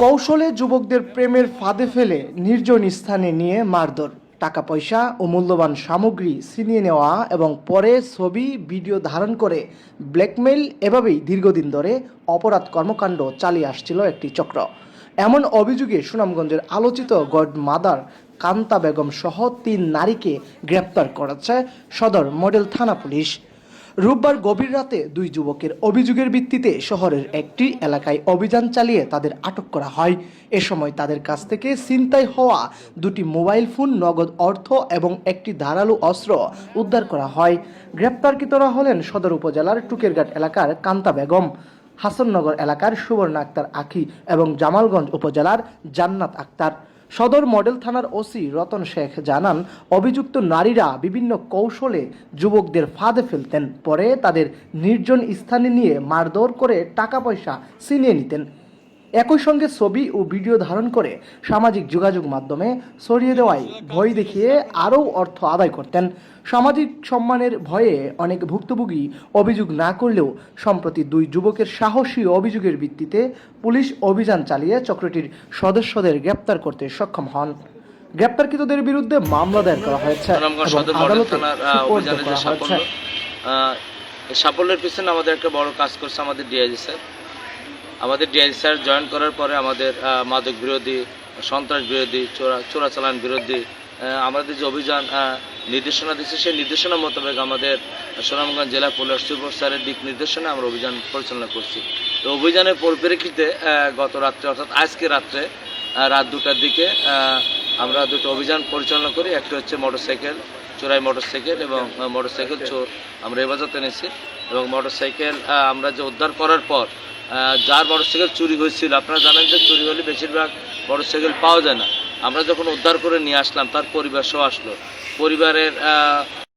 কৌশলে যুবকদের প্রেমের ফাঁদে ফেলে নির্জন স্থানে নিয়ে মারধর, টাকা পয়সা ও মূল্যবান সামগ্রী ছিনিয়ে নেওয়া এবং পরে ছবি ভিডিও ধারণ করে ব্ল্যাকমেইল, এভাবেই দীর্ঘদিন ধরে অপরাধ কর্মকাণ্ড চালিয়ে আসছিল একটি চক্র। এমন অভিযোগে সুনামগঞ্জের আলোচিত গডমাদার কান্তা বেগম সহ ৩ নারীকে গ্রেপ্তার করেছে সদর মডেল থানা পুলিশ। রোববার গভীর রাতে 2 যুবকের অভিযোগের ভিত্তিতে শহরের একটি এলাকায় অভিযান চালিয়ে তাদের আটক করা হয়। এ সময় তাদের কাছ থেকে ছিনতাই হওয়া 2টি মোবাইল ফোন, নগদ অর্থ এবং একটি ধারালো অস্ত্র উদ্ধার করা হয়। গ্রেপ্তারকৃতরা হলেন সদর উপজেলার টুকেরঘাট এলাকার কান্তা বেগম, হাসননগর এলাকার সুবর্ণা আক্তার আখি এবং জামালগঞ্জ উপজেলার জান্নাত আক্তার। সদর মডেল থানার ওসি রতন শেখ জানান, অভিযুক্ত নারীরা বিভিন্ন কৌশলে যুবকদের ফাঁদে ফেলতেন, পরে তাদের নির্জন স্থানে নিয়ে মারধর করে টাকা পয়সা ছিনিয়ে নিতেন। একই সঙ্গে ছবি ও ভিডিও ধারণ করে সামাজিক যোগাযোগ মাধ্যমে ছড়িয়ে দেওয়ায় ভয় দেখিয়ে আরও অর্থ আদায় করতেন। সামাজিক সম্মানের ভয়ে অনেক ভুক্তভোগী অভিযোগ না করলেও সম্প্রতি 2 যুবকের সাহসী অভিযোগের ভিত্তিতে পুলিশ অভিযান চালিয়ে চক্রটির সদস্যদের গ্রেপ্তার করতে সক্ষম হন। গ্রেপ্তারকৃতদের বিরুদ্ধে মামলা দায়ের করা হয়েছে এবং আদালতে সোপর্দ করা হয়েছে। সাফল্যের পিছনে আমাদের একটা বড় কাজ করছে আমাদের ডিআইজি স্যার। আমাদের ডিআইজি স্যার জয়েন করার পরে আমাদের মাদক বিরোধী, সন্ত্রাস বিরোধী, চোরাচালান বিরোধী আমাদের যে অভিযান নির্দেশনা দিচ্ছে, সেই নির্দেশনা মোতাবেক আমাদের সুনামগঞ্জ জেলা পুলিশ সুপার স্যারের দিক নির্দেশনা আমরা অভিযান পরিচালনা করছি। তো অভিযানের পরিপ্রেক্ষিতে গত রাত্রে, অর্থাৎ আজকে রাত্রে রাত 2টার দিকে আমরা 2টো অভিযান পরিচালনা করি। একটা হচ্ছে মোটরসাইকেল চোরাই মোটরসাইকেল এবং মোটরসাইকেল চোর আমরা হেফাজতে এনেছি। এবং মোটরসাইকেল আমরা যে উদ্ধার করার পর যার মোটরসাইকেল চুরি হয়েছিল, আপনারা জানেন যে চুরি হলে বেশিরভাগ মোটরসাইকেল পাওয়া যায় না। আমরা যখন উদ্ধার করে নিয়ে আসলাম, তার পরিবার সহ আসলো। পরিবারের